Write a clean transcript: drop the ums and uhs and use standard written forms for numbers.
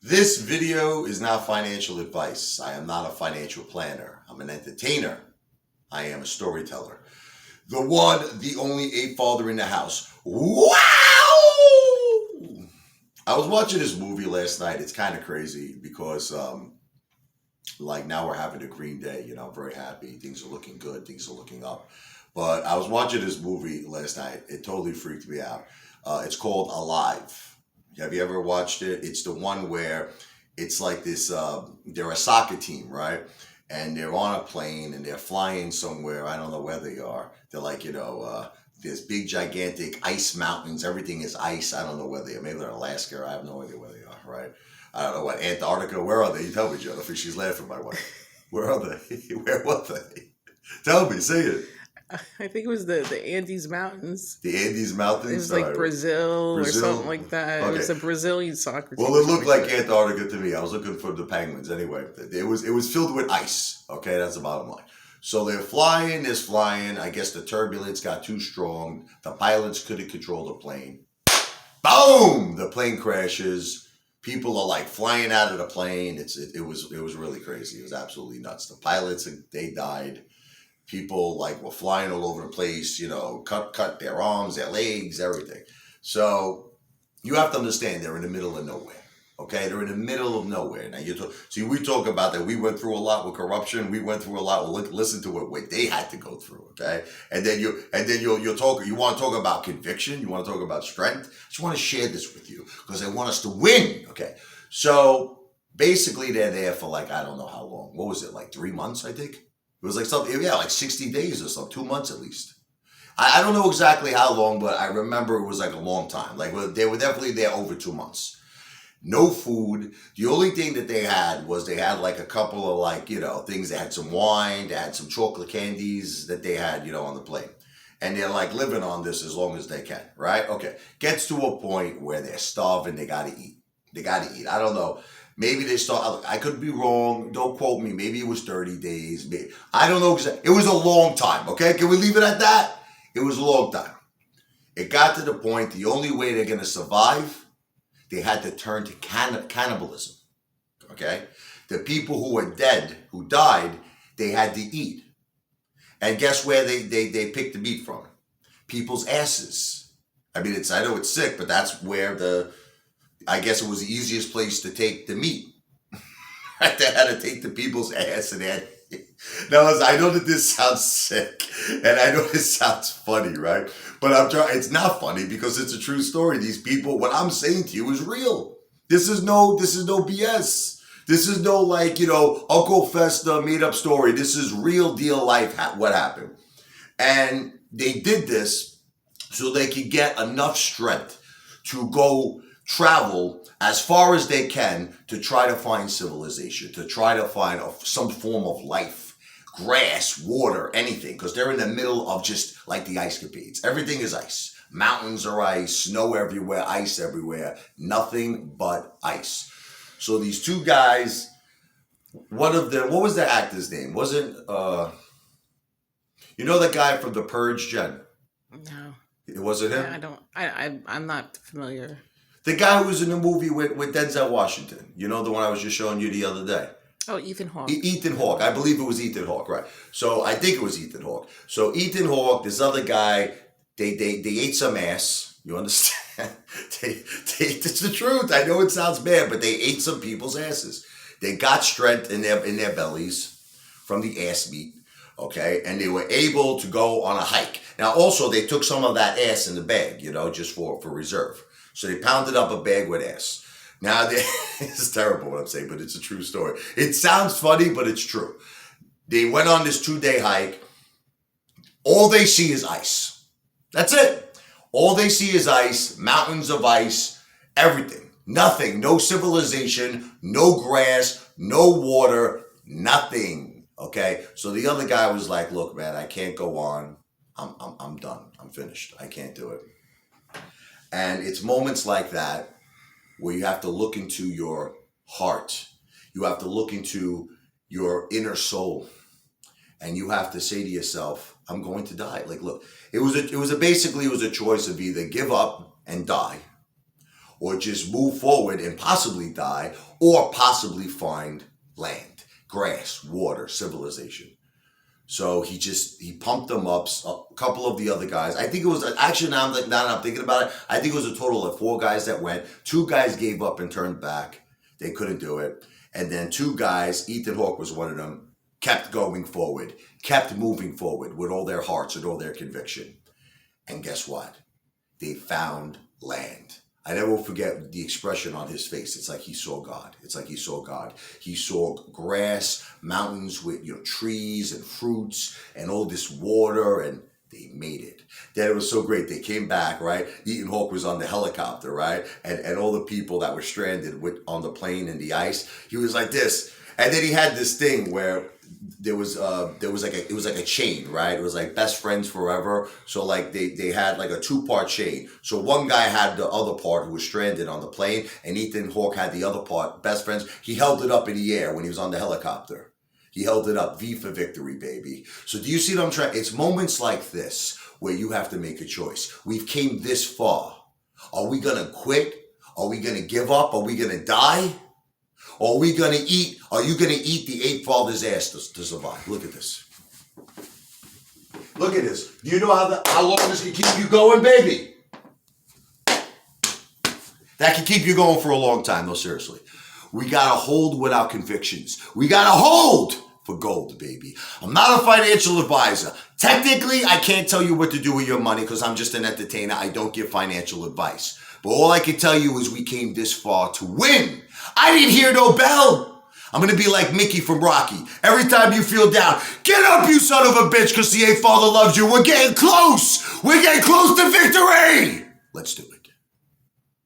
This video is not financial advice. I am not a financial planner. I'm an entertainer. I am a storyteller. The one, the only ape father in the house. Wow! I was watching this movie last night. It's kind of crazy because, now we're having a green day. I'm very happy. Things are looking good. Things are looking up. But I was watching this movie last night. It totally freaked me out. It's called Alive. Have you ever watched it? It's the one where it's like this, they're a soccer team, right? And they're on a plane and they're flying somewhere. I don't know where they are. They're like, there's big, gigantic ice mountains. Everything is ice. I don't know where they are. Maybe they're in Alaska. I have no idea where they are, right? I don't know what, Antarctica. Where are they? You tell me, Jennifer. She's laughing, my wife. Where are they? Where were they? Tell me, say it. I think it was the Andes Mountains. The Andes Mountains? It was like Brazil or something like that. Okay. It was a Brazilian soccer team. Well, it looked like Antarctica to me. I was looking for the penguins anyway. It was filled with ice. Okay, that's the bottom line. So they're flying, I guess the turbulence got too strong. The pilots couldn't control the plane. Boom! The plane crashes. People are like flying out of the plane. It was really crazy. It was absolutely nuts. The pilots, they died. People were flying all over the place, cut their arms, their legs, everything. So you have to understand they're in the middle of nowhere. Okay, they're in the middle of nowhere. Now we talk about that. We went through a lot with corruption. We went through a lot. Well, listen to what they had to go through. Okay, and then you'll talk. You want to talk about conviction. You want to talk about strength. I just want to share this with you because I want us to win. Okay, so basically they're there for I don't know how long. What was it, 3 months? I think. It was something, like 60 days or something, 2 months at least. I don't know exactly how long, but I remember it was a long time. They were definitely there over 2 months. No food. The only thing that they had was they had a couple of things. They had some wine, they had some chocolate candies that they had, on the plane. And they're living on this as long as they can, right? Okay. Gets to a point where they're starving, they gotta eat. I don't know. Maybe they start, I could be wrong. Don't quote me. Maybe it was 30 days. I don't know exactly. It was a long time, okay? Can we leave it at that? It was a long time. It got to the point, the only way they're going to survive, they had to turn to cannibalism, okay? The people who were dead, who died, they had to eat. And guess where they picked the meat from? People's asses. I know it's sick, but that's where I guess it was the easiest place to take the meat. They had to take the people's ass and then. Now, I know that this sounds sick and I know this sounds funny, right? But it's not funny because it's a true story. These people, what I'm saying to you is real. This is no BS. This is no Uncle Festa made up story. This is real deal life, what happened. And they did this so they could get enough strength to go travel as far as they can to try to find civilization, to try to find some form of life, grass, water, anything, because they're in the middle of just the ice capades. Everything is ice. Mountains are ice, snow everywhere, ice everywhere, nothing but ice. So these two guys, one of them, what was the actor's name? Wasn't, the guy from The Purge, Jen? No. It wasn't him? I'm not familiar. The guy who was in the movie with Denzel Washington. The one I was just showing you the other day. Oh, Ethan Hawke. Ethan Hawke. I believe it was Ethan Hawke, right. So I think it was Ethan Hawke. So Ethan Hawke, this other guy, they ate some ass. You understand? It's the truth. I know it sounds bad, but they ate some people's asses. They got strength in their bellies from the ass meat. Okay, and they were able to go on a hike. Now, also, they took some of that ass in the bag, just for reserve. So they pounded up a bag with ass. Now, it's terrible what I'm saying, but it's a true story. It sounds funny, but it's true. They went on this 2-day hike. All they see is ice. That's it. All they see is ice, mountains of ice, everything. Nothing. No civilization, no grass, no water, nothing. Okay? So the other guy was like, look, man, I can't go on. I'm done. I'm finished. I can't do it. And it's moments like that where you have to look into your heart. You have to look into your inner soul. And you have to say to yourself, I'm going to die. Look, it was basically a choice of either give up and die or just move forward and possibly die, or possibly find land, grass, water, civilization. So he pumped them up. A couple of the other guys, I think it was actually, now that I'm thinking about it, I think it was a total of 4 guys that went. 2 guys gave up and turned back. They couldn't do it. And then 2 guys, Ethan Hawke was one of them, kept going forward, kept moving forward with all their hearts and all their conviction. And guess what? They found land. I never will forget the expression on his face. It's like he saw God. It's like he saw God. He saw grass, mountains with trees and fruits and all this water, and they made it. Then it was so great. They came back, right? Ethan Hawke was on the helicopter, right? And all the people that were stranded on the plane in the ice, he was like this. And then he had this thing where it was like a chain, right? It was like best friends forever. So like they had like a 2-part chain. So one guy had the other part who was stranded on the plane, and Ethan Hawke had the other part, best friends. He held it up in the air when he was on the helicopter. He held it up, V for victory, baby. So do you see what I'm trying? It's moments like this where you have to make a choice. We've came this far. Are we gonna quit? Are we gonna give up? Are we gonna die? Or are you going to eat the ape father's ass to survive? Look at this. Look at this. Do you know how long this can keep you going, baby? That can keep you going for a long time, no, seriously. We got to hold with our convictions. We got to hold for gold, baby. I'm not a financial advisor. Technically, I can't tell you what to do with your money because I'm just an entertainer. I don't give financial advice. But all I can tell you is we came this far to win. I didn't hear no bell. I'm going to be like Mickey from Rocky. Every time you feel down, get up, you son of a bitch, because the ape father loves you. We're getting close. We're getting close to victory. Let's do it.